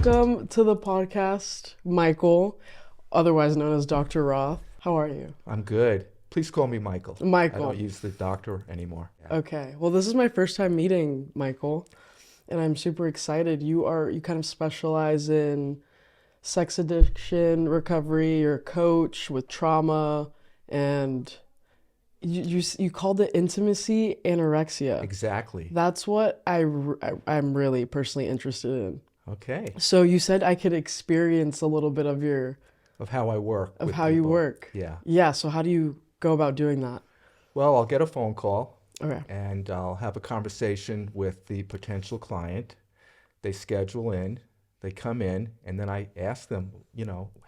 Welcome to the podcast, Michael, otherwise known as Dr. Roth. How are you? I'm good. Please call me Michael. Michael. I don't use the doctor anymore. Yeah. Okay. Well, this is my first time meeting Michael, and I'm super excited. You kind of specialize in sex addiction recovery. You're a coach with trauma, and you called it intimacy anorexia. Exactly. That's what I'm really personally interested in. Okay. So you said I could experience a little bit of how I work. of with how you people. work. Yeah. Yeah. So how do you go about doing that? Well, I'll get a phone call Okay. and I'll have a conversation with the potential client. They schedule in, they come in, and then I ask them,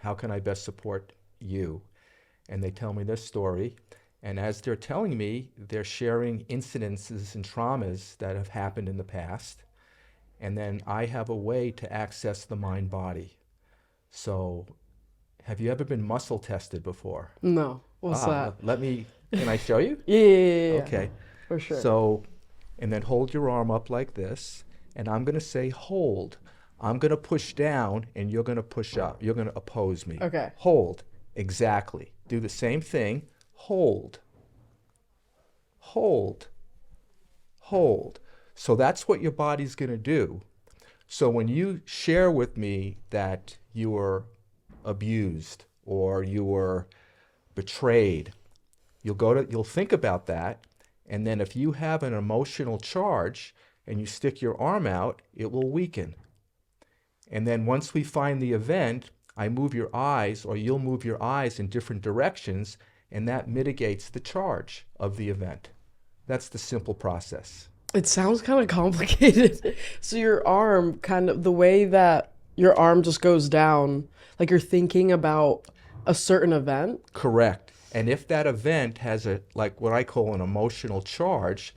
how can I best support you? And they tell me their story. And as they're telling me, they're sharing incidences and traumas that have happened in the past. And then I have a way to access the mind-body. So, have you ever been muscle tested before? No. What's that? Can I show you? Yeah. Okay. For sure. So, and then hold your arm up like this, and I'm going to say hold. I'm going to push down, and you're going to push up. You're going to oppose me. Okay. Hold. Exactly. Do the same thing. Hold. Hold. Hold. So that's what your body's going to do. So when you share with me that you were abused or you were betrayed, you'll think about that, and then if you have an emotional charge and you stick your arm out, it will weaken. And then once we find the event, I move your eyes, or you'll move your eyes in different directions, and that mitigates the charge of the event. That's the simple process. It sounds kind of complicated. So your arm, kind of the way that your arm just goes down, like you're thinking about a certain event? Correct. And if that event has like what I call an emotional charge,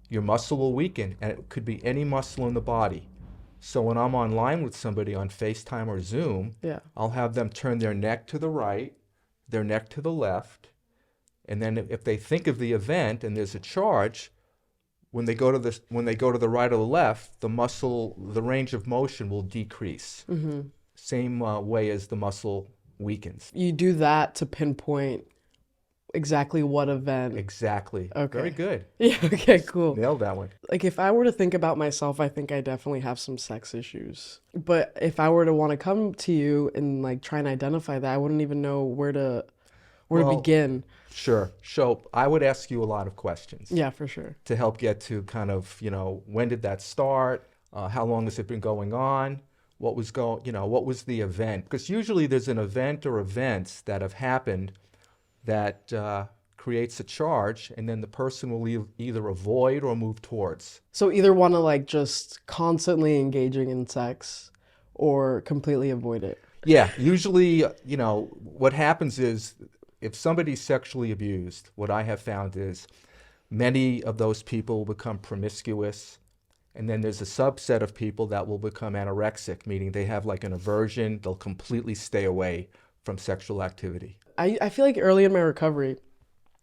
your muscle will weaken, and it could be any muscle in the body. So when I'm online with somebody on FaceTime or Zoom, Yeah. I'll have them turn their neck to the right, their neck to the left, and then if they think of the event and there's a charge, when they go to the right or the left, the range of motion will decrease. Mm-hmm. Same way as the muscle weakens. You do that to pinpoint exactly what event. Exactly. Okay. Very good. Yeah, okay, cool. Nailed that one. Like if I were to think about myself, I think I definitely have some sex issues. But if I were to want to come to you and like try and identify that, I wouldn't even know where to begin. Sure. So I would ask you a lot of questions. Yeah, for sure. To help get to kind of, when did that start? How long has it been going on? What was the event? Because usually there's an event or events that have happened that creates a charge, and then the person will either avoid or move towards. So either want to like just constantly engaging in sex or completely avoid it. Yeah, usually, what happens is if somebody's sexually abused, what I have found is many of those people become promiscuous, and then there's a subset of people that will become anorexic, meaning they have like an aversion, they'll completely stay away from sexual activity. I feel like early in my recovery,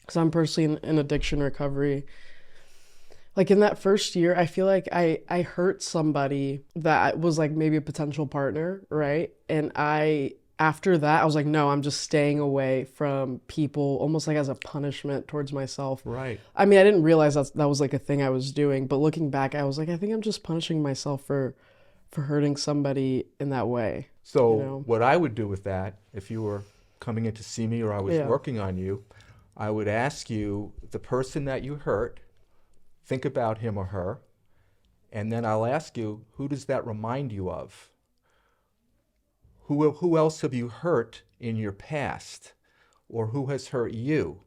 because I'm personally in addiction recovery, like in that first year, I feel like I hurt somebody that was like maybe a potential partner, right? And after that, I was like, no, I'm just staying away from people almost like as a punishment towards myself. Right. I mean, I didn't realize that was like a thing I was doing, but looking back, I was like, I think I'm just punishing myself for hurting somebody in that way. So what I would do with that, if you were coming in to see me or I was working on you, I would ask you, the person that you hurt, think about him or her, and then I'll ask you, who does that remind you of? Who else have you hurt in your past? Or who has hurt you?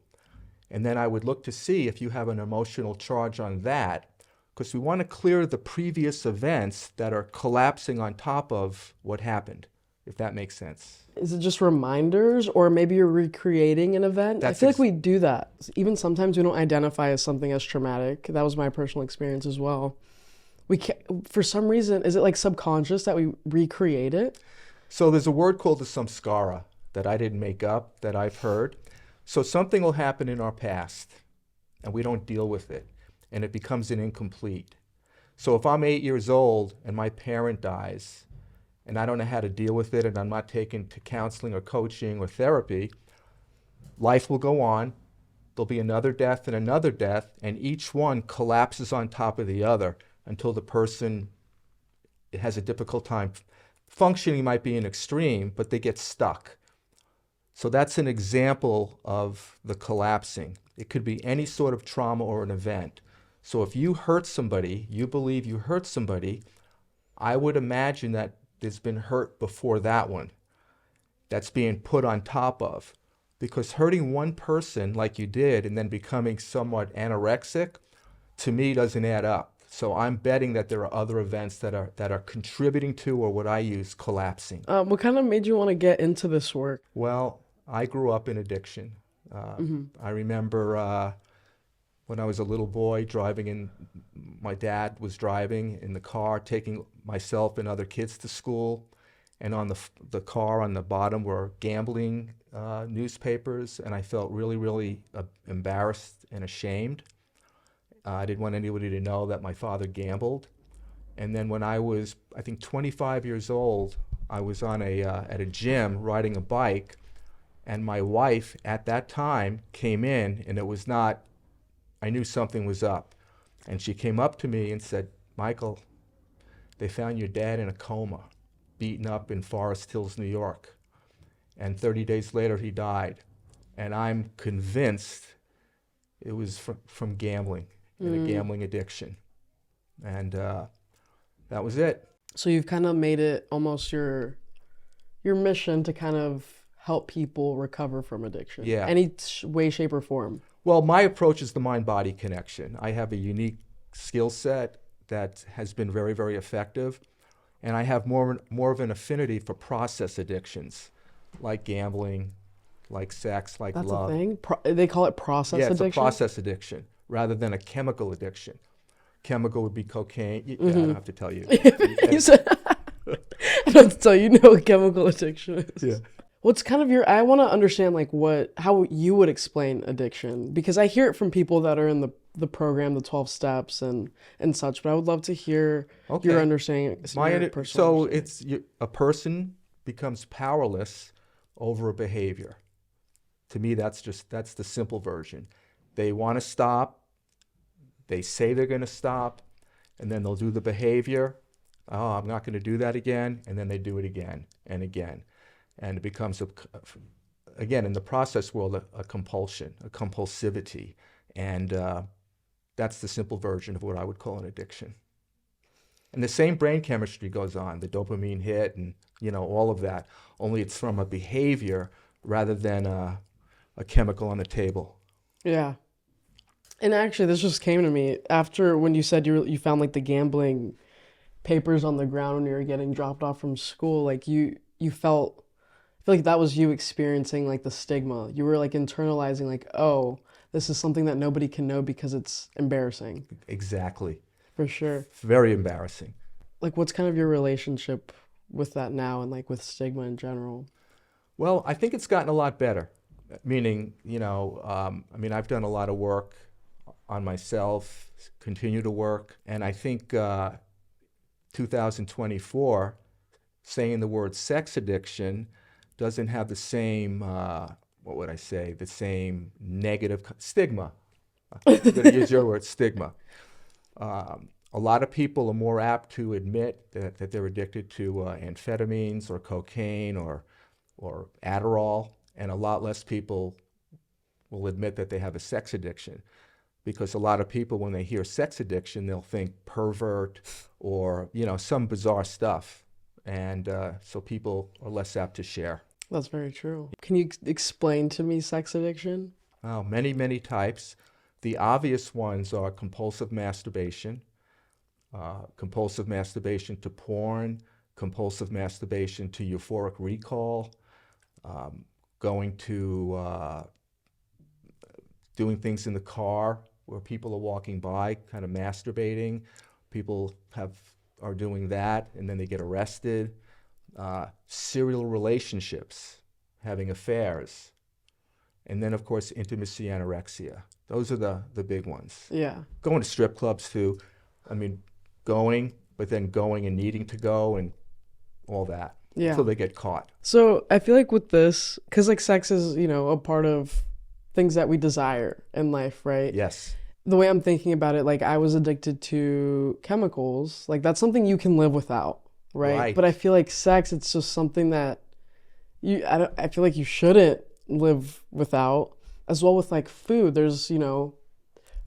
And then I would look to see if you have an emotional charge on that, because we want to clear the previous events that are collapsing on top of what happened, if that makes sense. Is it just reminders, or maybe you're recreating an event? I feel like we do that. Even sometimes we don't identify as something as traumatic. That was my personal experience as well. We can't, for some reason, is it like subconscious that we recreate it? So there's a word called the samskara that I didn't make up, that I've heard. So something will happen in our past, and we don't deal with it, and it becomes an incomplete. So if I'm 8 years old and my parent dies, and I don't know how to deal with it, and I'm not taken to counseling or coaching or therapy, life will go on. There'll be another death, and each one collapses on top of the other until the person has a difficult time. Functioning might be an extreme, but they get stuck. So that's an example of the collapsing. It could be any sort of trauma or an event. So if you hurt somebody, you believe you hurt somebody, I would imagine that there's been hurt before that one that's being put on top of. Because hurting one person like you did and then becoming somewhat anorexic, to me, doesn't add up. So I'm betting that there are other events that are contributing to, or what I use, collapsing. What kind of made you want to get into this work? Well, I grew up in addiction. I remember when I was a little boy my dad was driving in the car, taking myself and other kids to school. And on the car on the bottom were gambling newspapers. And I felt really, really embarrassed and ashamed. I didn't want anybody to know that my father gambled. And then when I was, I think, 25 years old, I was at a gym riding a bike, and my wife at that time came in, and I knew something was up. And she came up to me and said, "Michael, they found your dad in a coma, beaten up in Forest Hills, New York. And 30 days later, he died." And I'm convinced it was from gambling and a gambling addiction. And that was it. So you've kind of made it almost your mission to kind of help people recover from addiction. Yeah. Any way, shape, or form. Well, my approach is the mind-body connection. I have a unique skill set that has been very, very effective. And I have more of an affinity for process addictions, like gambling, like sex, like That's love. a thing? They call it process addiction? Yeah, it's a process addiction rather than a chemical addiction. Chemical would be cocaine. I don't have to tell you. You said, I don't have to tell you, what chemical addiction is. Yeah. What's kind of I want to understand how you would explain addiction, because I hear it from people that are in the program, the 12 steps and such, but I would love to hear your understanding. A person becomes powerless over a behavior. To me, that's the simple version. They want to stop. They say they're going to stop, and then they'll do the behavior. "Oh, I'm not going to do that again," and then they do it again and again. And it becomes, again, in the process world, a compulsion, a compulsivity. And that's the simple version of what I would call an addiction. And the same brain chemistry goes on, the dopamine hit and, all of that, only it's from a behavior rather than a chemical on the table. Yeah. And actually, this just came to me after when you said you found the gambling papers on the ground when you were getting dropped off from school. You felt, I feel like that was you experiencing the stigma. You were internalizing oh, this is something that nobody can know because it's embarrassing. Exactly. For sure. Very embarrassing. What's kind of your relationship with that now and with stigma in general? Well, I think it's gotten a lot better. Meaning, I've done a lot of work on myself, continue to work, and I think 2024, saying the word sex addiction doesn't have the same, the same negative stigma. I'm going to use your word, stigma. A lot of people are more apt to admit that they're addicted to amphetamines or cocaine or Adderall, and a lot less people will admit that they have a sex addiction. Because a lot of people, when they hear sex addiction, they'll think pervert or, some bizarre stuff. And so people are less apt to share. That's very true. Can you explain to me sex addiction? Oh, many, many types. The obvious ones are compulsive masturbation to porn, compulsive masturbation to euphoric recall, going to doing things in the car where people are walking by, kind of masturbating. People are doing that, and then they get arrested. Serial relationships, having affairs. And then, of course, intimacy, anorexia. Those are the big ones. Yeah. Going to strip clubs, too. Going, but then going and needing to go and all that Yeah. until they get caught. So I feel like with this, because like sex is, a part of things that we desire in life, right? Yes. The way I'm thinking about it, like I was addicted to chemicals. Like that's something you can live without, right? Right. But I feel like sex, it's just something that I feel like you shouldn't live without. As well with like food, there's,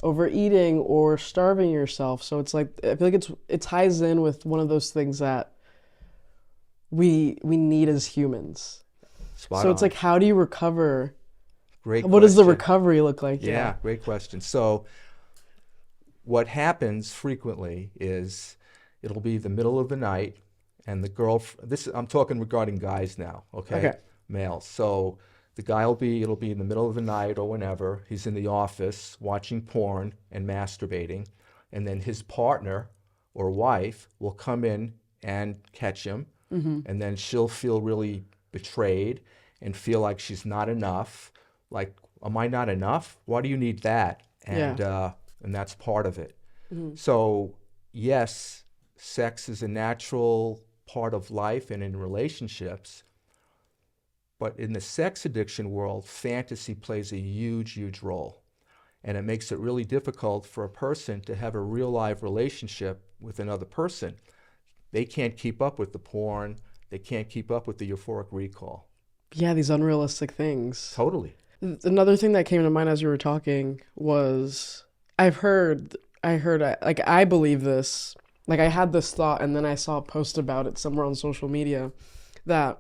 overeating or starving yourself. So it's like I feel like it ties in with one of those things that we need as humans. Spot So it's on. like, how do you recover? Great What does the question. recovery look like? Yeah, great question. So what happens frequently is it'll be the middle of the night and the girl, I'm talking regarding guys now, okay? Males. So the guy it'll be in the middle of the night or whenever. He's in the office watching porn and masturbating. And then his partner or wife will come in and catch him. Mm-hmm. And then she'll feel really betrayed and feel like she's not enough. Like, am I not enough? Why do you need that? And that's part of it. Mm-hmm. So yes, sex is a natural part of life and in relationships. But in the sex addiction world, fantasy plays a huge, huge role. And it makes it really difficult for a person to have a real live relationship with another person. They can't keep up with the porn. They can't keep up with the euphoric recall. Yeah, these unrealistic things. Totally. Another thing that came to mind as you were talking was I believe this. Like I had this thought and then I saw a post about it somewhere on social media that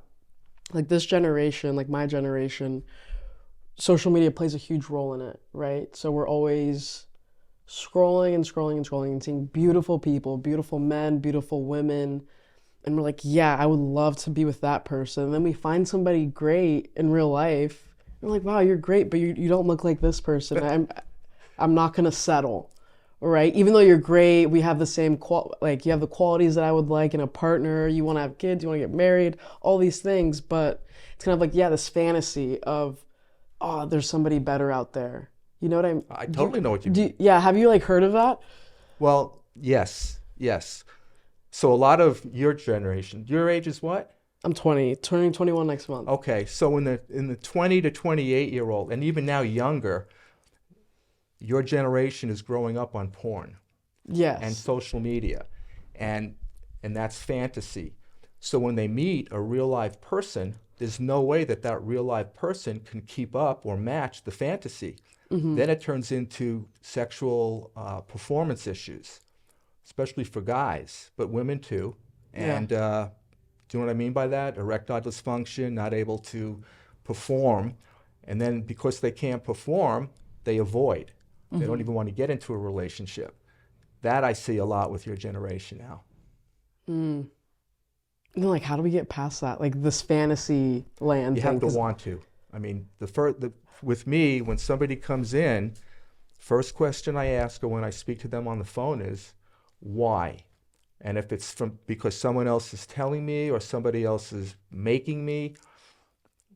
like this generation, like my generation, social media plays a huge role in it, right? So we're always scrolling and scrolling and scrolling and seeing beautiful people, beautiful men, beautiful women. And we're like, yeah, I would love to be with that person. And then we find somebody great in real life. And we're like, wow, you're great, but you don't look like this person. I'm not going to settle, right? Even though you're great, we have the same, you have the qualities that I would like in a partner. You want to have kids, you want to get married, all these things. But it's kind of like, yeah, this fantasy of, oh, there's somebody better out there. You know what I mean? I totally know what you mean. Yeah, have you like heard of that? Well, yes. So a lot of your generation, your age is what? I'm 20, turning 21 next month. Okay, so in the 20 to 28-year-old, and even now younger, your generation is growing up on porn. Yes. And social media, and that's fantasy. So when they meet a real live person, there's no way that real live person can keep up or match the fantasy. Mm-hmm. Then it turns into sexual performance issues, especially for guys, but women too. And do you know what I mean by that? Erectile dysfunction, not able to perform. And then because they can't perform, they avoid. Mm-hmm. They don't even want to get into a relationship. That I see a lot with your generation now. Mm. And then, like, how do we get past that? Like this fantasy land You thing? have to want to. I mean, with me, when somebody comes in, first question I ask or when I speak to them on the phone is, why? And if it's because someone else is telling me or somebody else is making me,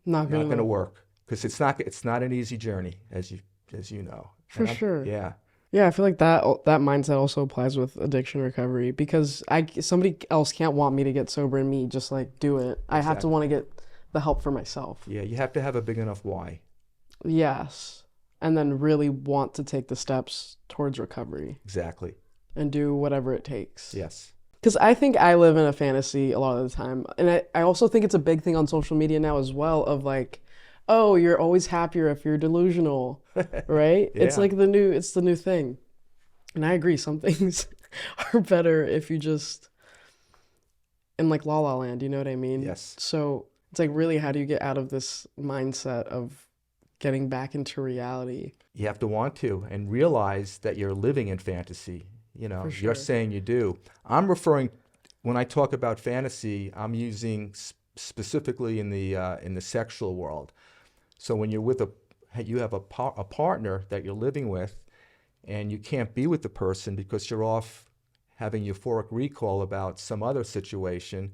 not going to work. Because it's not an easy journey, as you know. For sure. Yeah. Yeah, I feel like that mindset also applies with addiction recovery because somebody else can't want me to get sober and me just like do it. Exactly. I have to want to get the help for myself. Yeah, you have to have a big enough why. Yes. And then really want to take the steps towards recovery. Exactly. And do whatever it takes. Yes. Because I think I live in a fantasy a lot of the time. And I also think it's a big thing on social media now as well of like, oh, you're always happier if you're delusional, right? Yeah. It's like the new thing. And I agree, some things are better if you just, in like La La Land, you know what I mean? Yes. So it's like really how do you get out of this mindset of getting back into reality? You have to want to and realize that you're living in fantasy. You know, For sure. You're saying you do. I'm referring, when I talk about fantasy, I'm using specifically in the sexual world. So when you have a partner that you're living with, and you can't be with the person because you're off having euphoric recall about some other situation,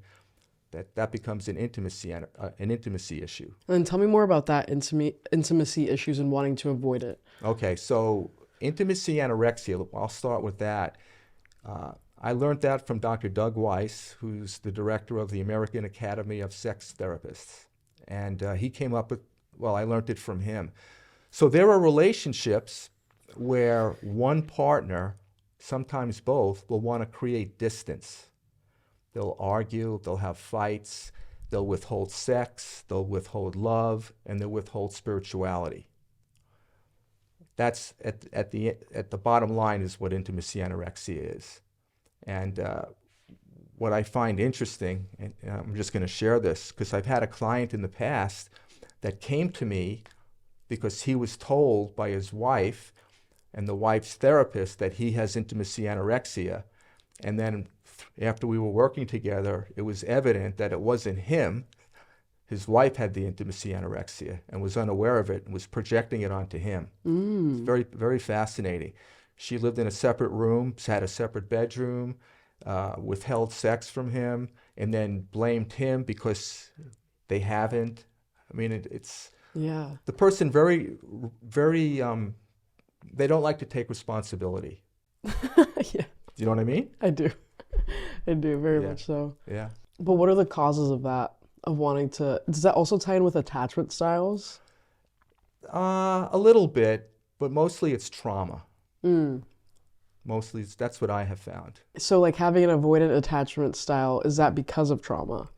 that becomes an intimacy issue. And tell me more about that intimacy issues and wanting to avoid it. Okay, so intimacy anorexia. I'll start with that. I learned that from Dr. Doug Weiss, who's the director of the American Academy of Sex Therapists. And he came up with, well, I learned it from him. So there are relationships where one partner, sometimes both, will want to create distance. They'll argue, they'll have fights, they'll withhold sex, they'll withhold love, and they'll withhold spirituality. That's at the bottom line is what intimacy anorexia is. And what I find interesting, and I'm just going to share this, because I've had a client in the past that came to me because he was told by his wife and the wife's therapist that he has intimacy anorexia. And then after we were working together, it was evident that it wasn't him. His wife had the intimacy anorexia and was unaware of it and was projecting it onto him. It's very, very fascinating. She lived in a separate room, had a separate bedroom, withheld sex from him, and then blamed him because they haven't. I mean, it's the person very, very, they don't like to take responsibility. Yeah. You know what I mean? I do. I do, very much so. Yeah. But what are the causes of that, of wanting to, does that also tie in with attachment styles? A little bit, but mostly it's trauma. Mostly that's what I have found. So like having an avoidant attachment style, is that because of trauma?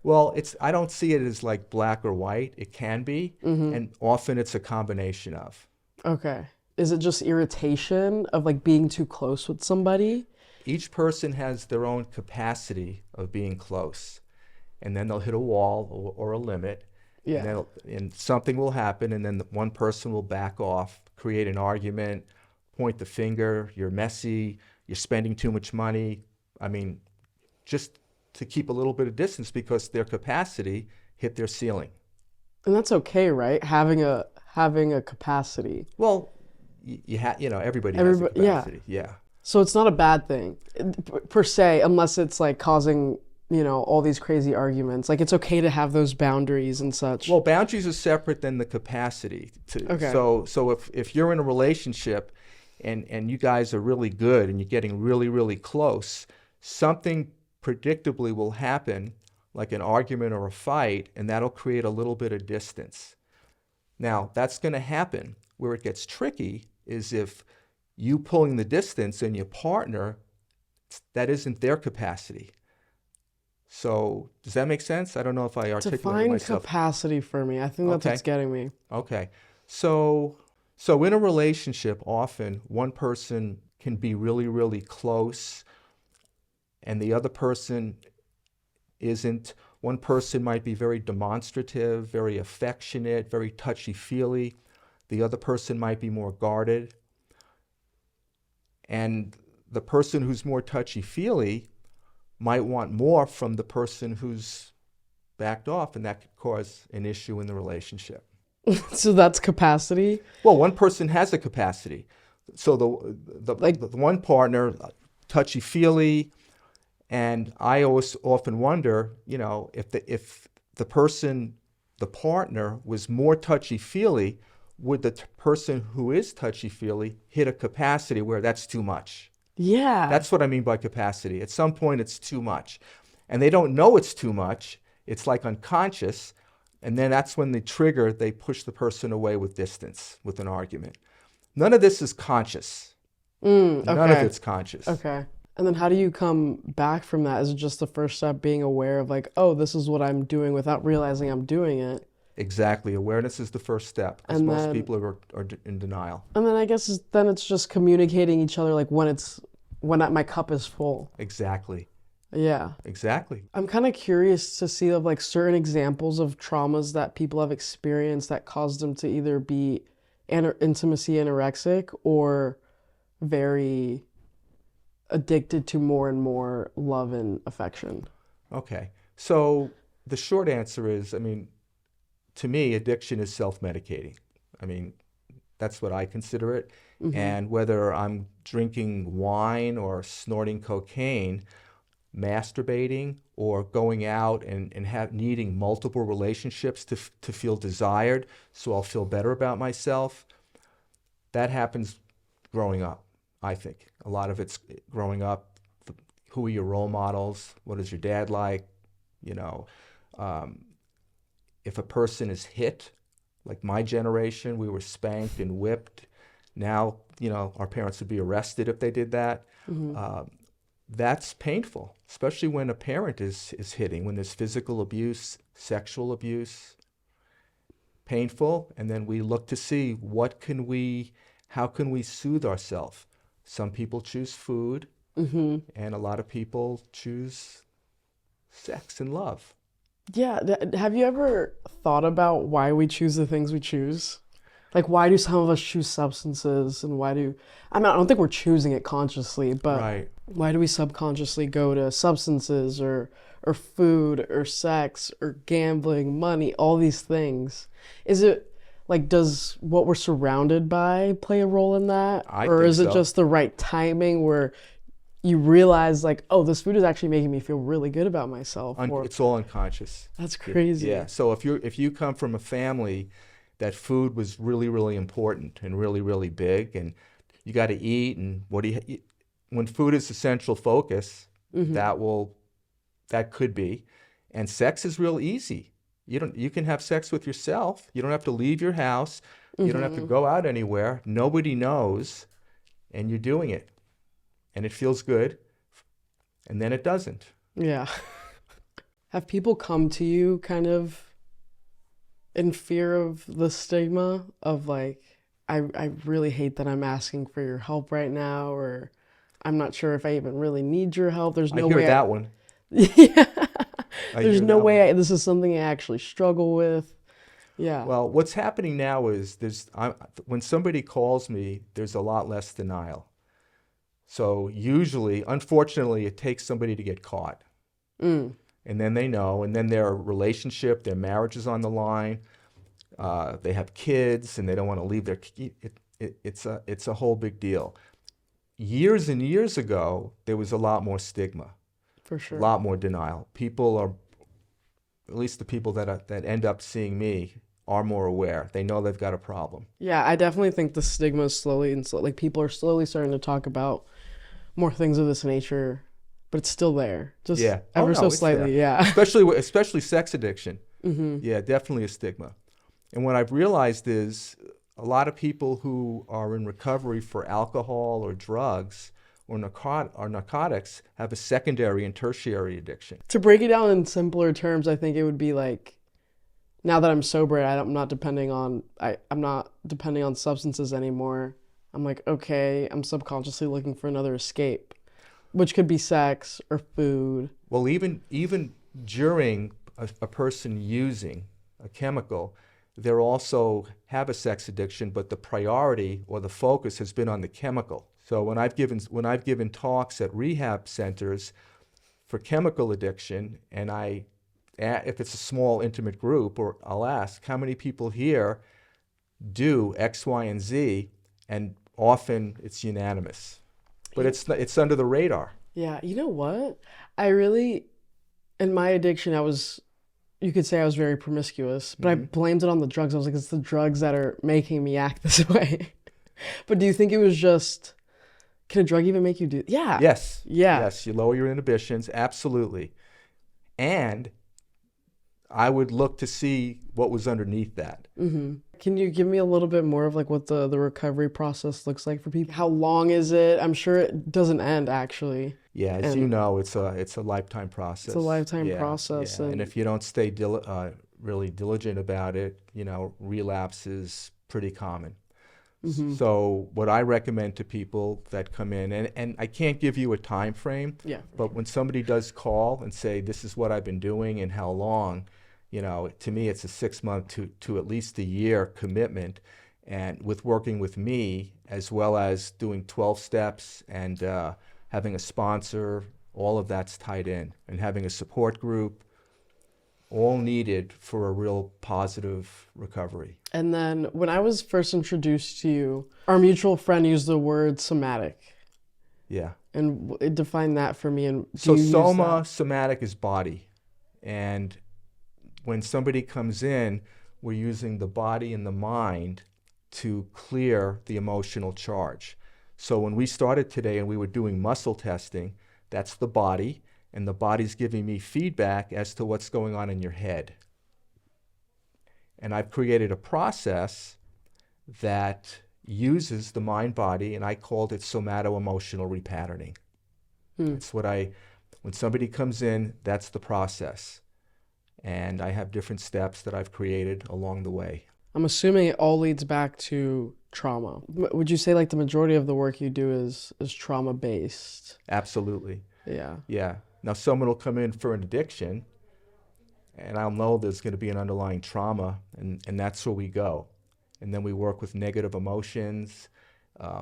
Well, I don't see it as like black or white. It can be, and often it's a combination of. Okay. Is it just irritation of like being too close with somebody? Each person has their own capacity of being close, and then they'll hit a wall or a limit, and something will happen, and then one person will back off, create an argument, point the finger, you're messy, you're spending too much money. I mean, just to keep a little bit of distance because their capacity hit their ceiling. And that's okay, right? Having a capacity. Well, everybody has a capacity. Yeah. So it's not a bad thing per se, unless it's like causing, all these crazy arguments. Like it's okay to have those boundaries and such. Well, boundaries are separate than the capacity. Okay. So if you're in a relationship and you guys are really good and you're getting really, really close, something predictably will happen, like an argument or a fight, and that'll create a little bit of distance. Now, that's going to happen. Where it gets tricky is if you pulling the distance and your partner, that isn't their capacity. So does that make sense? I don't know if I articulated myself. Define capacity for me. I think that's what's getting me. Okay. So in a relationship, often one person can be really, really close and the other person isn't. One person might be very demonstrative, very affectionate, very touchy-feely. The other person might be more guarded. And the person who's more touchy-feely might want more from the person who's backed off, and that could cause an issue in the relationship. So that's capacity? Well, one person has a capacity. So the one partner, touchy-feely, and I always often wonder, if the person, the partner, was more touchy-feely, would the person who is touchy-feely hit a capacity where that's too much? Yeah. That's what I mean by capacity. At some point, it's too much. And they don't know it's too much. It's like unconscious. And then that's when they push the person away with distance, with an argument. None of this is conscious. Okay. None of it's conscious. Okay. And then how do you come back from that? Is it just the first step being aware of like, oh, this is what I'm doing without realizing I'm doing it? Exactly. Awareness is the first step because most people are in denial. And then I guess then it's just communicating each other like when my cup is full. Exactly. Yeah. Exactly. I'm kind of curious to see of like certain examples of traumas that people have experienced that caused them to either be intimacy anorexic or very addicted to more and more love and affection. Okay. So the short answer is, to me, addiction is self-medicating. That's what I consider it. Mm-hmm. And whether I'm drinking wine or snorting cocaine, masturbating, or going out and needing multiple relationships to feel desired so I'll feel better about myself, that happens growing up, I think. A lot of it's growing up. who are your role models? What is your dad like? You know, if a person is hit, like my generation, we were spanked and whipped. Now, you know, our parents would be arrested if they did that. That's painful, especially when a parent is hitting, when there's physical abuse, sexual abuse. Painful. And then we look to see how can we soothe ourselves? Some people choose food, and a lot of people choose sex and love. Yeah. Have you ever thought about why we choose the things we choose? Like, why do some of us choose substances, and I don't think we're choosing it consciously, but Right. why do we subconsciously go to substances or food or sex or gambling, money, all these things? Is it like, does what we're surrounded by play a role in that? Or think is it so. just the right timing where you realize like, oh, this food is actually making me feel really good about myself? It's all unconscious. That's crazy. Yeah. So if you come from a family that food was really, really important and really, really big, and you got to eat, and when food is the central focus, that could be, and sex is real easy. You can have sex with yourself. You don't have to leave your house. You don't have to go out anywhere. Nobody knows, and you're doing it, and it feels good, and then it doesn't. Yeah. Have people come to you kind of in fear of the stigma of like, I really hate that I'm asking for your help right now, or I'm not sure if I even really need your help. There's no I hear way that one. Yeah. I There's hear no that way this is something I actually struggle with. Yeah. Well, what's happening now is when somebody calls me, there's a lot less denial. So usually, unfortunately, it takes somebody to get caught. And then they know, and then their relationship, their marriage is on the line. They have kids, and they don't want to leave their it's a whole big deal. Years and years ago, there was a lot more stigma, For sure. a lot more denial. People are, at least the people that end up seeing me, are more aware. They know they've got a problem. Yeah, I definitely think the stigma is like people are slowly starting to talk about more things of this nature, but it's still there. Just Yeah. ever so it's slightly, there. yeah. Especially sex addiction. Yeah, definitely a stigma. And what I've realized is a lot of people who are in recovery for alcohol or drugs or narcotics have a secondary and tertiary addiction. To break it down in simpler terms, I think it would be like, now that I'm sober, I'm not depending on substances anymore. I'm like, okay, I'm subconsciously looking for another escape, which could be sex or food. Well, even during a person using a chemical, they also have a sex addiction, but the priority or the focus has been on the chemical. So when I've given talks at rehab centers for chemical addiction, and if it's a small intimate group, or I'll ask how many people here do X, Y, and Z, and often it's unanimous, but it's under the radar. Yeah, you know what? In my addiction, you could say I was very promiscuous, but I blamed it on the drugs. I was like, it's the drugs that are making me act this way. But do you think it was just, can a drug even make you do? Yeah. Yes. Yeah. Yes, you lower your inhibitions, absolutely. And I would look to see what was underneath that. Can you give me a little bit more of like what the recovery process looks like for people? How long is it? I'm sure it doesn't end actually. Yeah, as you know, it's a lifetime process. It's a lifetime process. Yeah. And if you don't stay really diligent about it, relapse is pretty common. So what I recommend to people that come in, and I can't give you a time frame, but when somebody does call and say, this is what I've been doing and how long, to me it's a 6 month to at least a year commitment, and with working with me, as well as doing 12 steps and having a sponsor, all of that's tied in, and having a support group, all needed for a real positive recovery. And then when I was first introduced to you, our mutual friend used the word somatic. Yeah. And it defined that for me. And so somatic is body. And when somebody comes in, we're using the body and the mind to clear the emotional charge. So when we started today and we were doing muscle testing, That's the body, and the body's giving me feedback as to what's going on in your head. And I've created a process that uses the mind-body, and I called it somato-emotional repatterning. It's when somebody comes in, that's the process. And I have different steps that I've created along the way. I'm assuming it all leads back to trauma. Would you say like the majority of the work you do is trauma based? Absolutely. Yeah. Yeah. Now someone will come in for an addiction, and I'll know there's going to be an underlying trauma, and that's where we go. And then we work with negative emotions,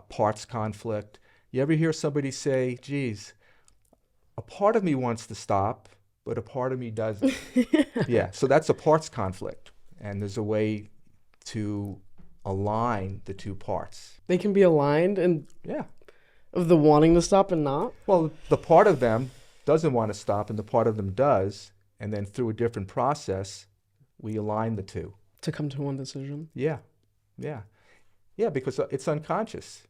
parts conflict. You ever hear somebody say, geez, a part of me wants to stop, but a part of me doesn't? Yeah, so that's a parts conflict. And there's a way to align the two parts. They can be aligned and Yeah. of the wanting to stop and not? Well, the part of them doesn't want to stop, and the part of them does. And then through a different process, we align the two. To come to one decision? Yeah. Yeah. Yeah, because it's unconscious.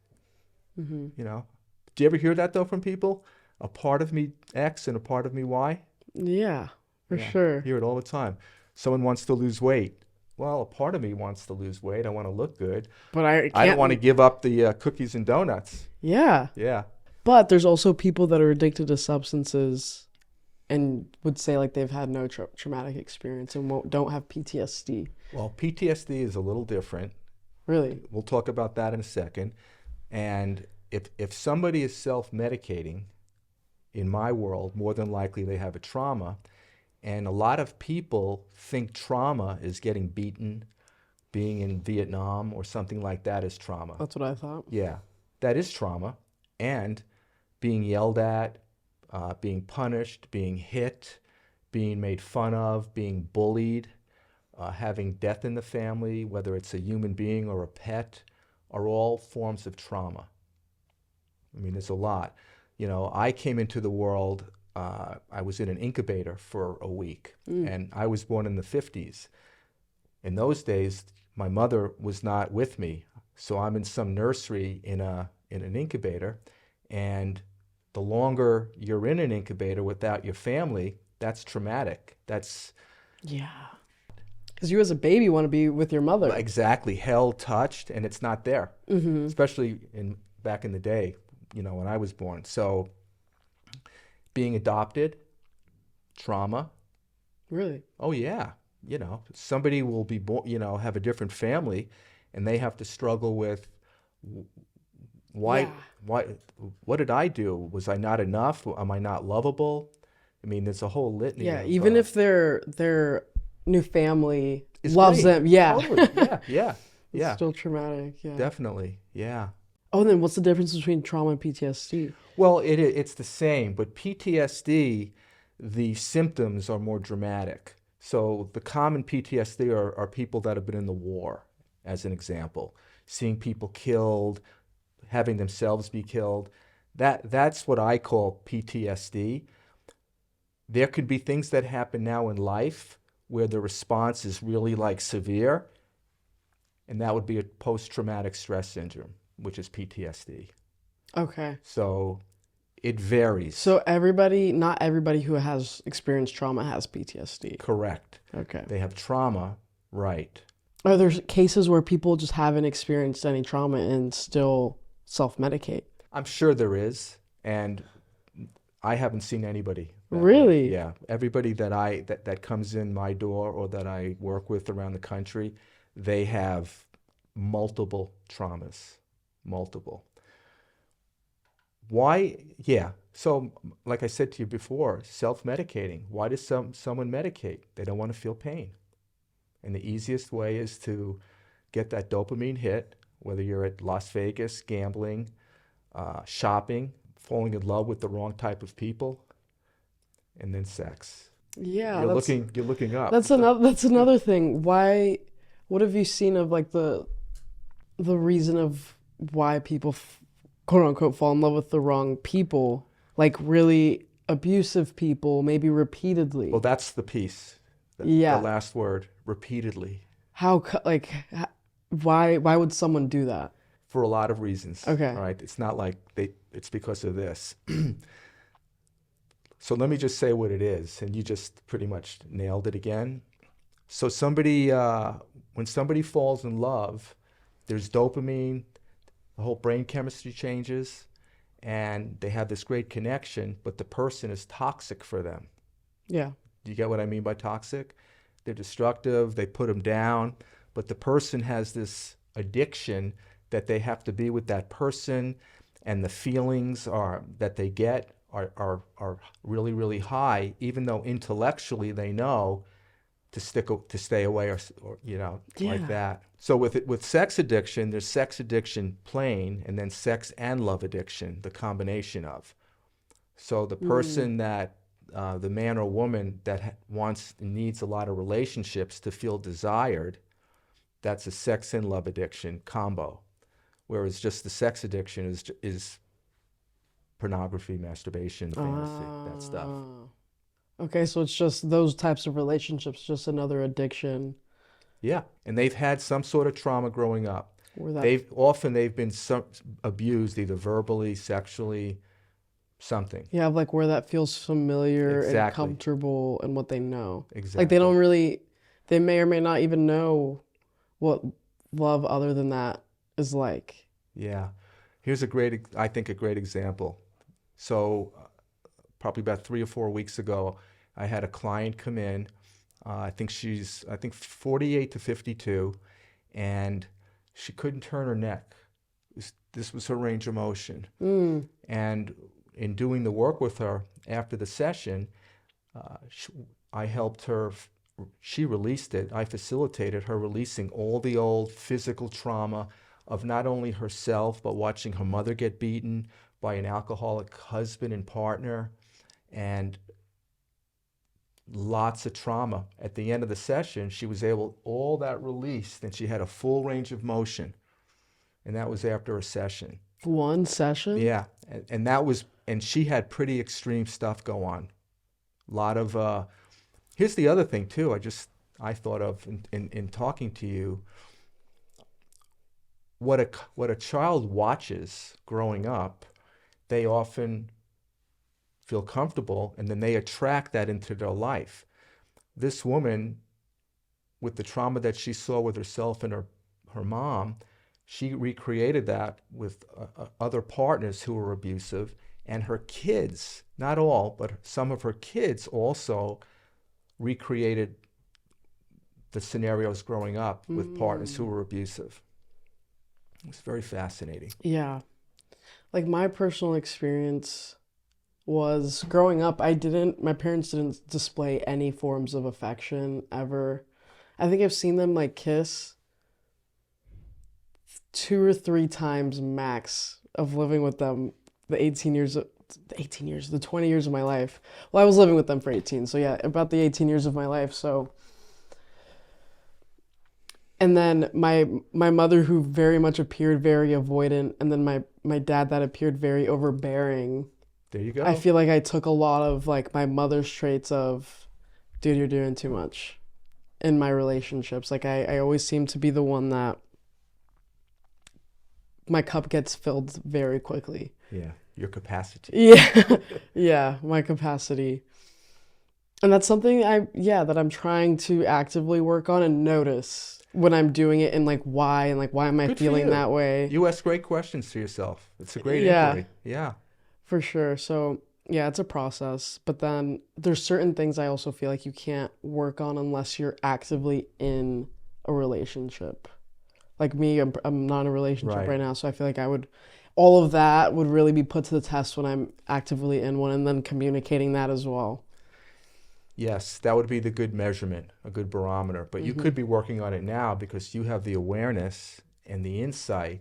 Mm-hmm. You know, do you ever hear that though from people? A part of me X and a part of me Y? Yeah, for Yeah, sure. I hear it all the time. Someone wants to lose weight. Well, a part of me wants to lose weight. I want to look good. But I I don't can't. want to give up the cookies and donuts. Yeah. Yeah. But there's also people that are addicted to substances and would say like they've had no traumatic experience and don't have PTSD. Well, PTSD is a little different. Really? We'll talk about that in a second. And if somebody is self-medicating, in my world, more than likely they have a trauma. And a lot of people think trauma is getting beaten, being in Vietnam or something like that is trauma. That's what I thought. Yeah, that is trauma. And being yelled at, being punished, being hit, being made fun of, being bullied, having death in the family, whether it's a human being or a pet, are all forms of trauma. I mean, there's a lot. You know, I came into the world, I was in an incubator for a week, and I was born in the 50s. In those days, my mother was not with me, so I'm in some nursery in an incubator, and the longer you're in an incubator without your family, that's traumatic. That's... Yeah. Because you as a baby want to be with your mother. Exactly, held, touched, and it's not there, Mm-hmm. especially back in the day, you know, when I was born. So being adopted, trauma. Really? Oh yeah, you know, somebody will be born, you know, have a different family, and they have to struggle with why, what did I do? Was I not enough? Am I not lovable? I mean, there's a whole litany. Yeah, of, even if their new family it's loves great. them. Yeah. Totally. Yeah. It's Yeah. still traumatic. Yeah. Definitely. Yeah. Oh, and then what's the difference between trauma and PTSD? Well, it's the same, but PTSD, the symptoms are more dramatic. So the common PTSD are people that have been in the war, as an example, seeing people killed, having themselves be killed. That's what I call PTSD. There could be things that happen now in life where the response is really like severe, and that would be a post-traumatic stress syndrome, which is PTSD. Okay. So it varies. So not everybody who has experienced trauma has PTSD. Correct. Okay. They have trauma, right. Are there cases where people just haven't experienced any trauma and still self-medicate? I'm sure there is, and I haven't seen anybody. Really? Yeah. Everybody that comes in my door or that I work with around the country, they have multiple traumas. Multiple. Why? Yeah. So, like I said to you before, self-medicating. Why does someone medicate? They don't want to feel pain. And the easiest way is to get that dopamine hit, whether you're at Las Vegas, gambling, shopping, falling in love with the wrong type of people, and then sex. Yeah. You're looking up. That's another thing. Why? What have you seen of like the reason of why people quote unquote fall in love with the wrong people, like really abusive people, maybe repeatedly? Well, that's the piece. Yeah. The last word, repeatedly. Why would someone do that? For a lot of reasons. Okay. All right. It's not like it's because of this. So let me just say what it is, and you just pretty much nailed it again. So when somebody falls in love, there's dopamine, the whole brain chemistry changes, and they have this great connection, but the person is toxic for them. Yeah. Do you get what I mean by toxic? They're destructive, they put them down, but the person has this addiction that they have to be with that person, and the feelings that they get are really, really high, even though intellectually they know to stay away or like that. So with sex addiction, there's sex addiction plain, and then sex and love addiction, the combination of. So the person that the man or woman that wants and needs a lot of relationships to feel desired, that's a sex and love addiction combo. Whereas just the sex addiction is pornography, masturbation, fantasy, that stuff. Okay, so it's just those types of relationships, just another addiction. Yeah, and they've had some sort of trauma growing up. Or that, They've been abused either verbally, sexually, something. yeah, like where that feels familiar and Exactly. comfortable and what they know. Exactly. Like they may or may not even know what love other than that is like. Yeah. Here's I think a great example. So probably about 3 or 4 weeks ago, I had a client come in. I think she's 48 to 52, and she couldn't turn her neck. This was her range of motion. And in doing the work with her after the session, I helped her. She released it. I facilitated her releasing all the old physical trauma of not only herself, but watching her mother get beaten by an alcoholic husband and partner, and lots of trauma. At the end of the session, she was all that released, and she had a full range of motion. And that was after a session. One session? Yeah. And she had pretty extreme stuff go on. A lot of, here's the other thing too, I thought of in talking to you. What a child watches growing up, they often feel comfortable, and then they attract that into their life. This woman, with the trauma that she saw with herself and her mom, she recreated that with other partners who were abusive, and her kids, not all, but some of her kids also recreated the scenarios growing up with partners who were abusive. It's very fascinating. Yeah. Like my personal experience was growing up, my parents didn't display any forms of affection ever. I think I've seen them like kiss 2 or 3 times max of living with them the 20 years of my life. Well, I was living with them for 18, so yeah, about the 18 years of my life. So, and then my mother, who very much appeared very avoidant, and then my dad that appeared very overbearing. There you go. I feel like I took a lot of like my mother's traits of, dude, you're doing too much in my relationships. Like I always seem to be the one that my cup gets filled very quickly. Yeah, your capacity. Yeah. Yeah, my capacity. And that's something that I'm trying to actively work on and notice when I'm doing it, and like why am I Good for feeling you. that way? You ask great questions to yourself. It's a great Yeah. inquiry. Yeah. For sure. So, yeah, it's a process. But then there's certain things I also feel like you can't work on unless you're actively in a relationship. Like me, I'm not in a relationship Right. right now. So I feel like all of that would really be put to the test when I'm actively in one, and then communicating that as well. Yes, that would be the good measurement, a good barometer. But you could be working on it now because you have the awareness and the insight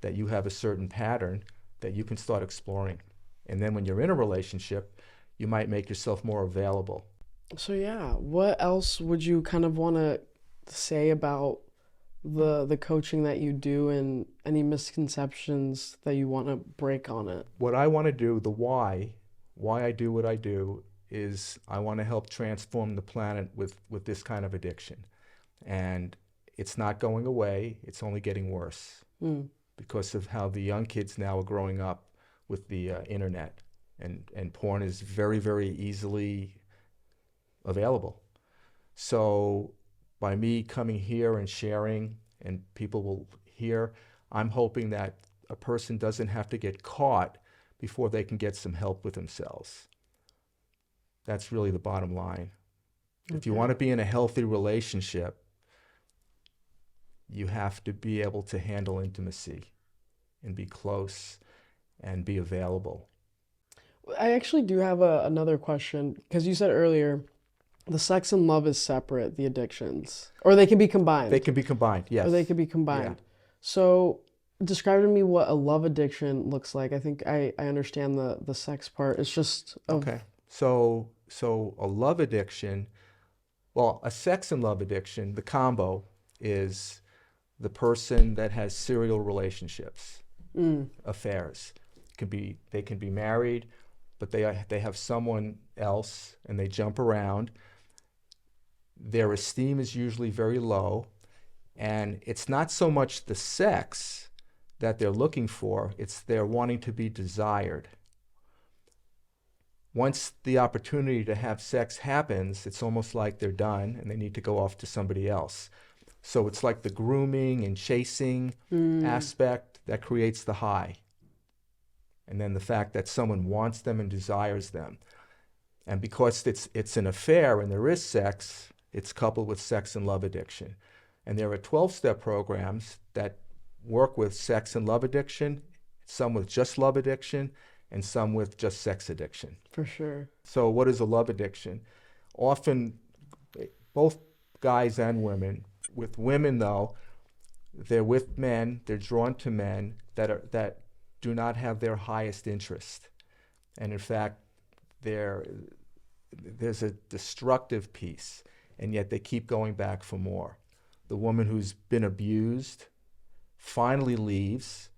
that you have a certain pattern that you can start exploring. And then when you're in a relationship, you might make yourself more available. So yeah, what else would you kind of want to say about the coaching that you do, and any misconceptions that you want to break on it? What I want to do, the why I do what I do, is I want to help transform the planet with this kind of addiction. And it's not going away, it's only getting worse because of how the young kids now are growing up with the internet. and porn is very, very easily available. So by me coming here and sharing, and people will hear, I'm hoping that a person doesn't have to get caught before they can get some help with themselves. That's really the bottom line. Okay. If you want to be in a healthy relationship, you have to be able to handle intimacy and be close and be available. I actually do have another question, because you said earlier the sex and love is separate, the addictions, or they can be combined. They can be combined, yes. Or they can be combined. Yeah. So describe to me what a love addiction looks like. I think I understand the sex part. It's just Okay. So a love addiction, well, a sex and love addiction, the combo is the person that has serial relationships, affairs. They can be married, but they have someone else and they jump around. Their esteem is usually very low, and it's not so much the sex that they're looking for, it's they're wanting to be desired. Once the opportunity to have sex happens, it's almost like they're done and they need to go off to somebody else. So it's like the grooming and chasing aspect that creates the high. And then the fact that someone wants them and desires them. And because it's an affair and there is sex, it's coupled with sex and love addiction. And there are 12-step programs that work with sex and love addiction, some with just love addiction, and some with just sex addiction. For sure. So what is a love addiction? Often, both guys and women. With women, though, they're with men, they're drawn to men that do not have their highest interest. And in fact, there's a destructive piece, and yet they keep going back for more. The woman who's been abused finally leaves.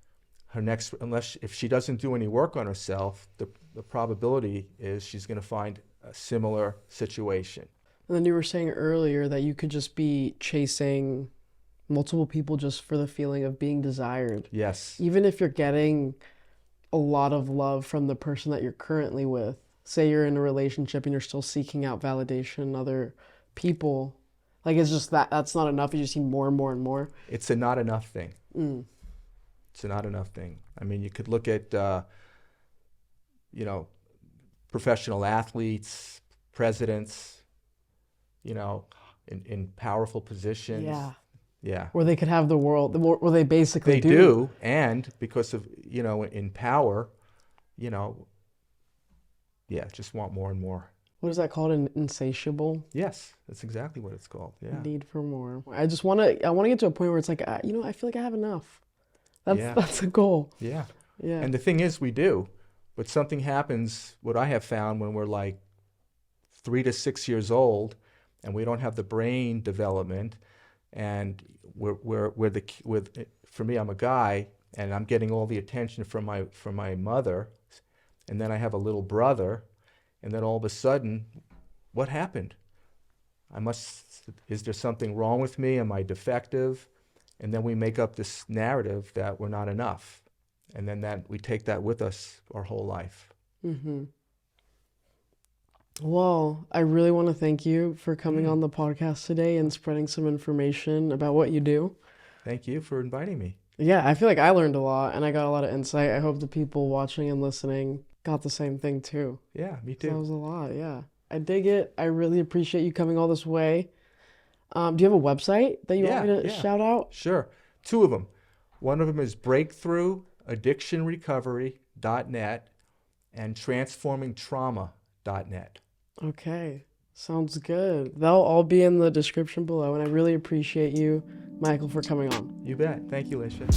If she doesn't do any work on herself, the probability is she's going to find a similar situation. And then you were saying earlier that you could just be chasing multiple people just for the feeling of being desired. Yes. Even if you're getting a lot of love from the person that you're currently with. Say you're in a relationship and you're still seeking out validation in other people. Like, it's just that's not enough. You just see more and more and more. It's a not enough thing. It's a not enough thing. I mean, you could look at, professional athletes, presidents, in powerful positions. Yeah. Yeah. Where they could have the world, where they basically They do, and because of, in power, just want more and more. What is that called? An insatiable? Yes, that's exactly what it's called. Yeah. Need for more. I want to get to a point where it's like, I feel like I have enough. That's a goal. Yeah. Yeah. And the thing is, we do, but something happens, what I have found when we're like 3 to 6 years old and we don't have the brain development, and for me, I'm a guy and I'm getting all the attention from my mother, and then I have a little brother, and then all of a sudden, what happened? Is there something wrong with me? Am I defective? And then we make up this narrative that we're not enough. And then we take that with us our whole life. Mm-hmm. Well, I really want to thank you for coming on the podcast today and spreading some information about what you do. Thank you for inviting me. Yeah, I feel like I learned a lot and I got a lot of insight. I hope the people watching and listening got the same thing too. Yeah, me too. That was a lot, yeah. I dig it. I really appreciate you coming all this way. Do you have a website that you want me to shout out? Sure. 2 of them. One of them is breakthroughaddictionrecovery.net and transformingtrauma.net. Okay. Sounds good. They'll all be in the description below, and I really appreciate you, Michael, for coming on. You bet. Thank you, Alicia.